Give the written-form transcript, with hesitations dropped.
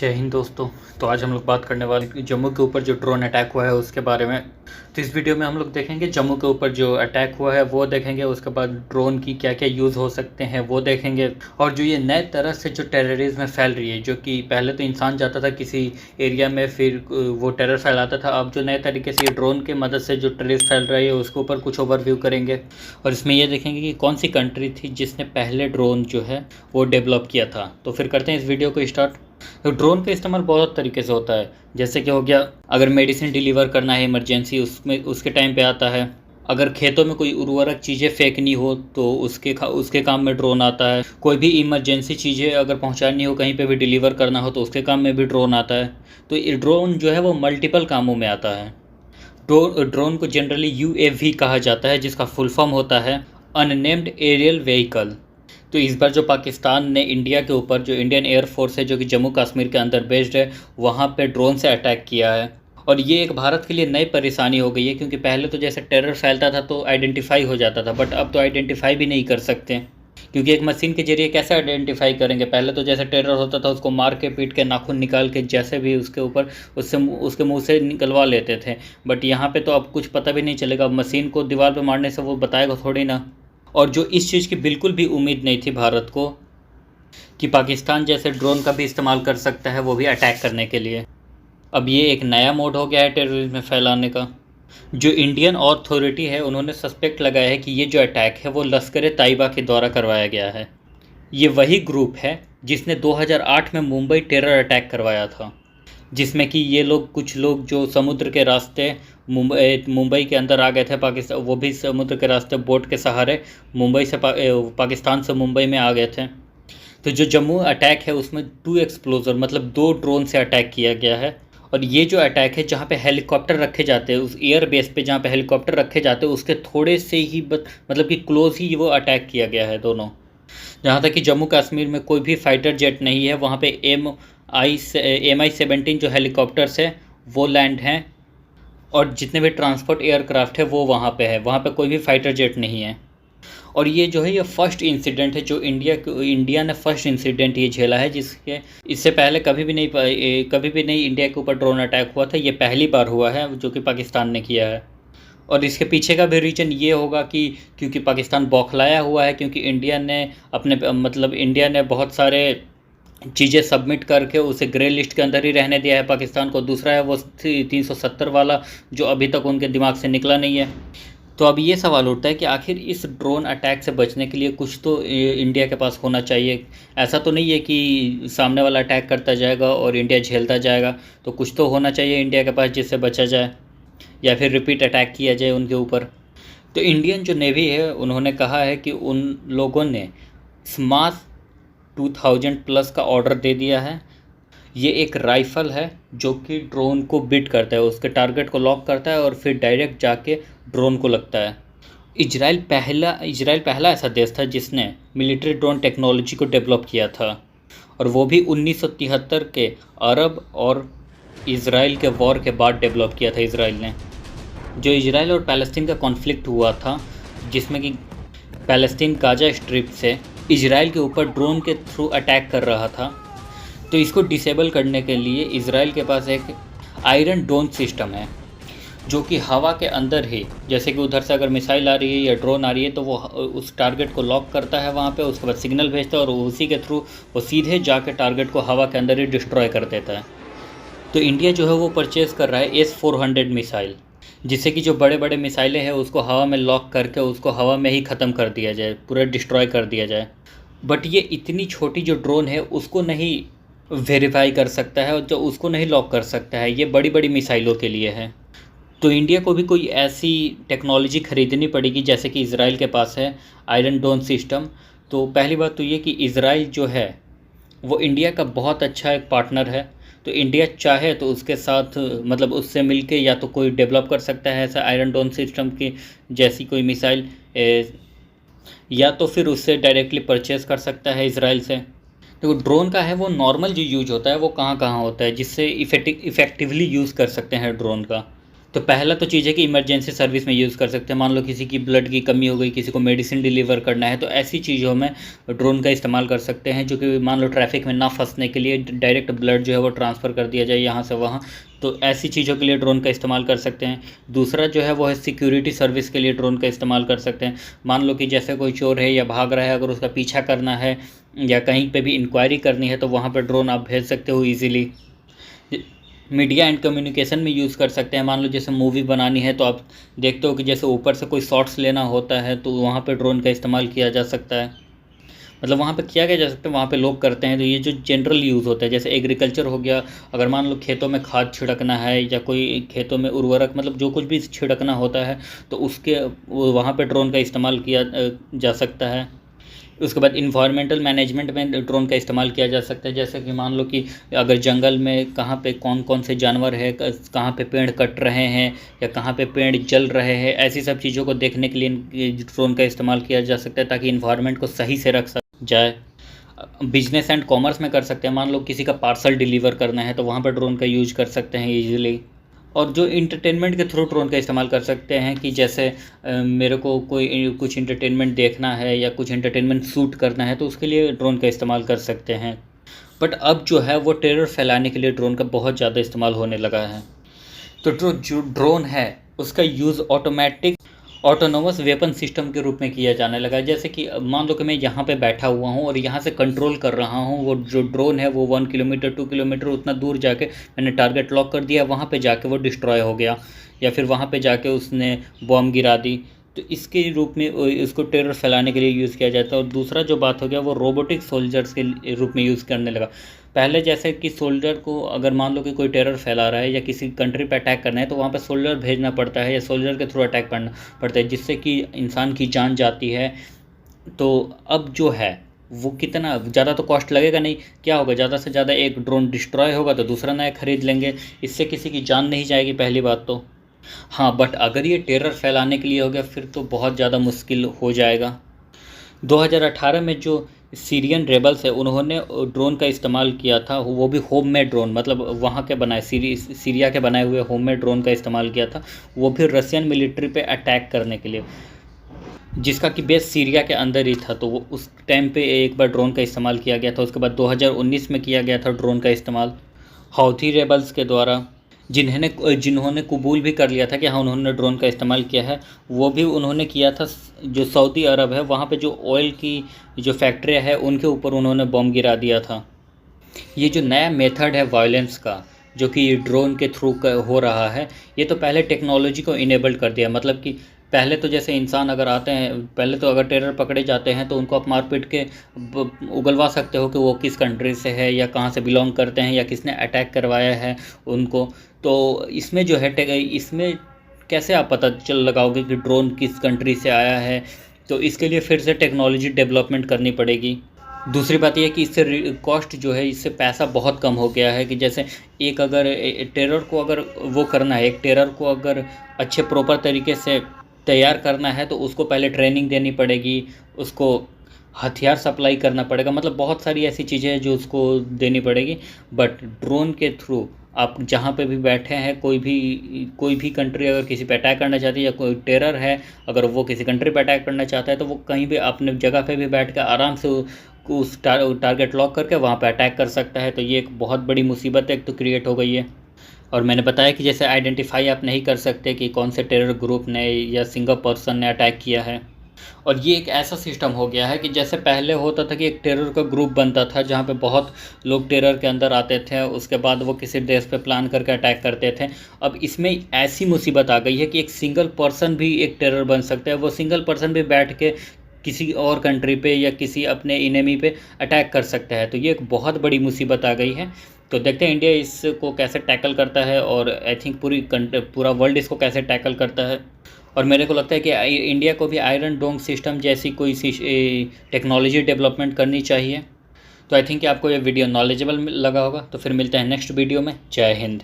जय हिंद दोस्तों। तो आज हम लोग बात करने वाले जम्मू के ऊपर जो ड्रोन अटैक हुआ है उसके बारे में। तो इस वीडियो में हम लोग देखेंगे जम्मू के ऊपर जो अटैक हुआ है वो देखेंगे, उसके बाद ड्रोन की क्या क्या यूज़ हो सकते हैं वो देखेंगे, और जो ये नए तरह से जो टेररिज्म फैल रही है, जो कि पहले तो इंसान जाता था किसी एरिया में फिर वो टेरर फैलाता था, अब जो नए तरीके से ये ड्रोन की मदद से जो टेररिस्ट फैल रही है उसके ऊपर कुछ ओवरव्यू करेंगे। और इसमें ये देखेंगे कि कौन सी कंट्री थी जिसने पहले ड्रोन जो है वो डेवलप किया था। तो फिर करते हैं इस वीडियो को स्टार्ट। तो ड्रोन का इस्तेमाल बहुत तरीके से होता है, जैसे कि हो गया अगर मेडिसिन डिलीवर करना है इमरजेंसी उसमें उसके टाइम पे आता है। अगर खेतों में कोई उर्वरक चीज़ें फेंकनी हो तो उसके काम में ड्रोन आता है। कोई भी इमरजेंसी चीज़ें अगर पहुंचानी हो, कहीं पे भी डिलीवर करना हो तो उसके काम में भी ड्रोन आता है। तो ये ड्रोन जो है वो मल्टीपल कामों में आता है। ड्रोन को जनरली यूएवी कहा जाता है, जिसका फुल फॉर्म होता है अननेम्ड एरियल व्हीकल। तो इस बार जो पाकिस्तान ने इंडिया के ऊपर, जो इंडियन एयरफोर्स है जो कि जम्मू कश्मीर के अंदर बेस्ड है, वहाँ पे ड्रोन से अटैक किया है। और ये एक भारत के लिए नई परेशानी हो गई है, क्योंकि पहले तो जैसे टेरर फैलता था तो आइडेंटिफाई हो जाता था, बट अब तो आइडेंटिफाई भी नहीं कर सकते, क्योंकि एक मशीन के जरिए कैसे आइडेंटिफाई करेंगे। पहले तो जैसे टेरर होता था उसको मार के पीट के नाखून निकाल के जैसे भी उसके ऊपर उसके मुंह से निकलवा लेते थे, बट यहाँ पे तो अब कुछ पता भी नहीं चलेगा। मशीन को दीवार पे मारने से वो बताएगा थोड़ी ना। और जो इस चीज़ की बिल्कुल भी उम्मीद नहीं थी भारत को कि पाकिस्तान जैसे ड्रोन का भी इस्तेमाल कर सकता है, वो भी अटैक करने के लिए। अब ये एक नया मोड हो गया है टेररिज्म फैलाने का। जो इंडियन अथॉरिटी है उन्होंने सस्पेक्ट लगाया है कि ये जो अटैक है वो लश्कर तैयबा के द्वारा करवाया गया है। ये वही ग्रुप है जिसने 2008 में मुंबई टेरर अटैक करवाया था, जिसमें कि ये लोग कुछ लोग जो समुद्र के रास्ते मुंबई के अंदर आ गए थे पाकिस्तान, वो भी समुद्र के रास्ते बोट के सहारे मुंबई से पाकिस्तान से मुंबई में आ गए थे। तो जो जम्मू अटैक है उसमें 2 एक्सप्लोजर मतलब 2 ड्रोन से अटैक किया गया है। और ये जो अटैक है जहाँ पे हेलीकॉप्टर रखे जाते हैं, उस एयर बेस पे जहाँ पे हेलीकॉप्टर रखे जाते हैं उसके थोड़े से ही मतलब कि क्लोज ही वो अटैक किया गया है दोनों। जहाँ तक कि जम्मू कश्मीर में कोई भी फाइटर जेट नहीं है, वहाँ पे MI-17 जो हेलीकॉप्टर्स है वो लैंड हैं, और जितने भी ट्रांसपोर्ट एयरक्राफ्ट है वो वहाँ पे है। वहाँ पे कोई भी फाइटर जेट नहीं है। और ये जो है ये फर्स्ट इंसिडेंट है जो इंडिया ने फर्स्ट इंसिडेंट ये झेला है, जिसके इससे पहले कभी भी नहीं इंडिया के ऊपर ड्रोन अटैक हुआ था। ये पहली बार हुआ है जो कि पाकिस्तान ने किया है। और इसके पीछे का भी रीज़न ये होगा कि क्योंकि पाकिस्तान बौखलाया हुआ है, क्योंकि इंडिया ने बहुत सारे चीज़ें सबमिट करके उसे ग्रे लिस्ट के अंदर ही रहने दिया है पाकिस्तान को। दूसरा है वो 370 वाला, जो अभी तक उनके दिमाग से निकला नहीं है। तो अब ये सवाल उठता है कि आखिर इस ड्रोन अटैक से बचने के लिए कुछ तो इंडिया के पास होना चाहिए। ऐसा तो नहीं है कि सामने वाला अटैक करता जाएगा और इंडिया झेलता जाएगा, तो कुछ तो होना चाहिए इंडिया के पास जिससे बचा जाए, या फिर रिपीट अटैक किया जाए उनके ऊपर। तो इंडियन जो नेवी है उन्होंने कहा है कि उन लोगों ने स्मार्ट 2000 प्लस का ऑर्डर दे दिया है। ये एक राइफ़ल है जो कि ड्रोन को बिट करता है, उसके टारगेट को लॉक करता है और फिर डायरेक्ट जाके ड्रोन को लगता है। इजराइल पहला ऐसा देश था जिसने मिलिट्री ड्रोन टेक्नोलॉजी को डेवलप किया था, और वो भी 1973 के अरब और इजराइल के वॉर के बाद डेवलप किया था इजराइल ने। जो इजराइल और पैलेस्टीन का कॉन्फ्लिक्ट हुआ था, जिसमें कि पैलेस्टीन गाजा स्ट्रिप से इजराइल के ऊपर ड्रोन के थ्रू अटैक कर रहा था, तो इसको डिसेबल करने के लिए इजराइल के पास एक आयरन डोम सिस्टम है, जो कि हवा के अंदर ही, जैसे कि उधर से अगर मिसाइल आ रही है या ड्रोन आ रही है तो वो उस टारगेट को लॉक करता है वहाँ पे, उसके बाद सिग्नल भेजता है और उसी के थ्रू वो सीधे जाके टारगेट को हवा के अंदर ही डिस्ट्रॉय कर देता है। तो इंडिया जो है वो परचेज़ कर रहा है S-400 मिसाइल, जिससे कि जो बड़े बड़े मिसाइलें हैं उसको हवा में लॉक करके उसको हवा में ही ख़त्म कर दिया जाए, पूरा डिस्ट्रॉय कर दिया जाए। बट ये इतनी छोटी जो ड्रोन है उसको नहीं वेरीफाई कर सकता है और जो उसको नहीं लॉक कर सकता है, ये बड़ी बड़ी मिसाइलों के लिए है। तो इंडिया को भी कोई ऐसी टेक्नोलॉजी ख़रीदनी पड़ेगी जैसे कि इजराइल के पास है आयरन डोम सिस्टम। तो पहली बात तो ये कि इजराइल जो है वो इंडिया का बहुत अच्छा एक पार्टनर है। तो इंडिया चाहे तो उसके साथ मतलब उससे मिलके या तो कोई डेवलप कर सकता है ऐसा आयरन डोम सिस्टम की जैसी कोई मिसाइल, या तो फिर उससे डायरेक्टली परचेज़ कर सकता है इजराइल से। तो ड्रोन का है वो नॉर्मल जो यूज होता है वो कहाँ कहाँ होता है जिससे इफ़ेक्टिवली यूज़ कर सकते हैं ड्रोन का। तो पहला तो चीज़ है कि इमरजेंसी सर्विस में यूज़ कर सकते हैं। मान लो किसी की ब्लड की कमी हो गई, किसी को मेडिसिन डिलीवर करना है, तो ऐसी चीज़ों में ड्रोन का इस्तेमाल कर सकते हैं, जो कि मान लो ट्रैफिक में ना फंसने के लिए डायरेक्ट ब्लड जो है वो ट्रांसफ़र कर दिया जाए यहाँ से वहाँ, तो ऐसी चीज़ों के लिए ड्रोन का इस्तेमाल कर सकते हैं। दूसरा जो है वो है सिक्योरिटी सर्विस के लिए ड्रोन का इस्तेमाल कर सकते हैं। मान लो कि जैसे कोई चोर है या भाग रहा है, अगर उसका पीछा करना है या कहीं पे भी इंक्वायरी करनी है, तो वहाँ पर ड्रोन आप भेज सकते हो ईज़िली। मीडिया एंड कम्युनिकेशन में यूज़ कर सकते हैं। मान लो जैसे मूवी बनानी है, तो आप देखते हो कि जैसे ऊपर से कोई शॉट्स लेना होता है, तो वहाँ पे ड्रोन का इस्तेमाल किया जा सकता है। मतलब वहाँ पे किया जा सकता है, वहाँ पे लोग करते हैं। तो ये जो जनरल यूज़ होता है, जैसे एग्रीकल्चर हो गया, अगर मान लो खेतों में खाद छिड़कना है या कोई खेतों में उर्वरक, मतलब जो कुछ भी छिड़कना होता है, तो उसके वहाँ पे ड्रोन का इस्तेमाल किया जा सकता है। उसके बाद इन्वायरमेंटल मैनेजमेंट में ड्रोन का इस्तेमाल किया जा सकता है। जैसे कि मान लो कि अगर जंगल में कहाँ पे कौन कौन से जानवर है, कहाँ पे पेड़ कट रहे हैं या कहाँ पे पेड़ जल रहे हैं, ऐसी सब चीज़ों को देखने के लिए ड्रोन का इस्तेमाल किया जा सकता है, ताकि इन्वायरमेंट को सही से रख जाए। बिजनेस एंड कॉमर्स में कर सकते हैं। मान लो किसी का पार्सल डिलीवर करना है, तो वहाँ पर ड्रोन का यूज कर सकते हैं ईजिली। और जो इंटरटेनमेंट के थ्रू ड्रोन का इस्तेमाल कर सकते हैं, कि जैसे मेरे को कोई कुछ इंटरटेनमेंट देखना है या कुछ इंटरटेनमेंट शूट करना है, तो उसके लिए ड्रोन का इस्तेमाल कर सकते हैं। बट अब जो है वो टेरर फैलाने के लिए ड्रोन का बहुत ज़्यादा इस्तेमाल होने लगा है। तो जो ड्रोन है उसका यूज़ ऑटोनोमस वेपन सिस्टम के रूप में किया जाने लगा है। जैसे कि मान लो कि मैं यहाँ पे बैठा हुआ हूँ और यहाँ से कंट्रोल कर रहा हूँ, वो जो ड्रोन है वो 1 किलोमीटर 2 किलोमीटर उतना दूर जाके मैंने टारगेट लॉक कर दिया, वहाँ पे जाके वो डिस्ट्रॉय हो गया, या फिर वहाँ पे जाके उसने बॉम्ब गिरा दी। तो इसके रूप में इसको टेरर फैलाने के लिए यूज़ किया जाता है। और दूसरा जो बात हो गया, वो रोबोटिक सोल्जर्स के रूप में यूज़ करने लगा। पहले जैसे कि सोल्जर को अगर मान लो कि कोई टेरर फैला रहा है या किसी कंट्री पे अटैक करना है, तो वहाँ पे सोल्जर भेजना पड़ता है या सोल्जर के थ्रू अटैक करना पड़ता है, जिससे कि इंसान की जान जाती है। तो अब जो है वो कितना ज़्यादा तो कॉस्ट लगेगा नहीं, क्या होगा, ज़्यादा से ज़्यादा एक ड्रोन डिस्ट्रॉय होगा तो दूसरा नया खरीद लेंगे, इससे किसी की जान नहीं जाएगी पहली बात तो। हाँ, बट अगर ये टेरर फैलाने के लिए हो गया, फिर तो बहुत ज़्यादा मुश्किल हो जाएगा। 2018 में जो सीरियन रेबल्स है, उन्होंने ड्रोन का इस्तेमाल किया था, वो भी होममेड ड्रोन, मतलब वहाँ के बनाए सीरिया के बनाए हुए होममेड ड्रोन का इस्तेमाल किया था, वो भी रशियन मिलिट्री पे अटैक करने के लिए, जिसका कि बेस सीरिया के अंदर ही था। तो वो उस टाइम पे एक बार ड्रोन का इस्तेमाल किया गया था। उसके बाद 2019 में किया गया था ड्रोन का इस्तेमाल हौथी रेबल्स के द्वारा, जिन्होंने कबूल भी कर लिया था कि हाँ उन्होंने ड्रोन का इस्तेमाल किया है। वो भी उन्होंने किया था, जो सऊदी अरब है वहाँ पे जो ऑयल की जो फैक्ट्रियाँ है उनके ऊपर उन्होंने बॉम्ब गिरा दिया था। ये जो नया मेथड है वायलेंस का, जो कि ड्रोन के थ्रू हो रहा है, ये तो पहले टेक्नोलॉजी को इनेबल्ड कर दिया। मतलब कि पहले तो जैसे इंसान अगर आते हैं, पहले तो अगर टेरर पकड़े जाते हैं तो उनको आप मारपीट के उगलवा सकते हो कि वो किस कंट्री से है या कहाँ से बिलोंग करते हैं या किसने अटैक करवाया है उनको। तो इसमें जो है इसमें कैसे आप पता चल लगाओगे कि ड्रोन किस कंट्री से आया है? तो इसके लिए फिर से टेक्नोलॉजी डेवलपमेंट करनी पड़ेगी। दूसरी बात यह है कि इससे कॉस्ट जो है, इससे पैसा बहुत कम हो गया है। कि जैसे एक अगर टेरर को अगर वो करना है, एक टेरर को अगर अच्छे प्रॉपर तरीके से तैयार करना है, तो उसको पहले ट्रेनिंग देनी पड़ेगी, उसको हथियार सप्लाई करना पड़ेगा, मतलब बहुत सारी ऐसी चीज़ें हैं जो उसको देनी पड़ेगी। बट ड्रोन के थ्रू आप जहाँ पे भी बैठे हैं, कोई भी कंट्री अगर किसी पे अटैक करना चाहती है, या कोई टेरर है अगर वो किसी कंट्री पे अटैक करना चाहता है, तो वो कहीं भी अपने जगह पे भी बैठ कर आराम से उस टारगेट लॉक करके वहाँ पे अटैक कर सकता है। तो ये एक बहुत बड़ी मुसीबत एक तो क्रिएट हो गई है। और मैंने बताया कि जैसे आइडेंटिफाई आप नहीं कर सकते कि कौन से टेरर ग्रुप ने या सिंगल पर्सन ने अटैक किया है। और ये एक ऐसा सिस्टम हो गया है कि जैसे पहले होता था कि एक टेरर का ग्रुप बनता था, जहाँ पे बहुत लोग टेरर के अंदर आते थे, उसके बाद वो किसी देश पे प्लान करके अटैक करते थे। अब इसमें ऐसी मुसीबत आ गई है कि एक सिंगल पर्सन भी एक टेरर बन सकता है। वो सिंगल पर्सन भी बैठ के किसी और कंट्री पे या किसी अपने इनेमी पे अटैक कर सकता है। तो ये एक बहुत बड़ी मुसीबत आ गई है। तो देखते हैं इंडिया इसको कैसे टैकल करता है, और आई थिंक पूरा वर्ल्ड इसको कैसे टैकल करता है। और मेरे को लगता है कि इंडिया को भी आयरन डोम सिस्टम जैसी कोई टेक्नोलॉजी डेवलपमेंट करनी चाहिए। तो आई थिंक कि आपको ये वीडियो नॉलेजेबल लगा होगा। तो फिर मिलते हैं नेक्स्ट वीडियो में। जय हिंद।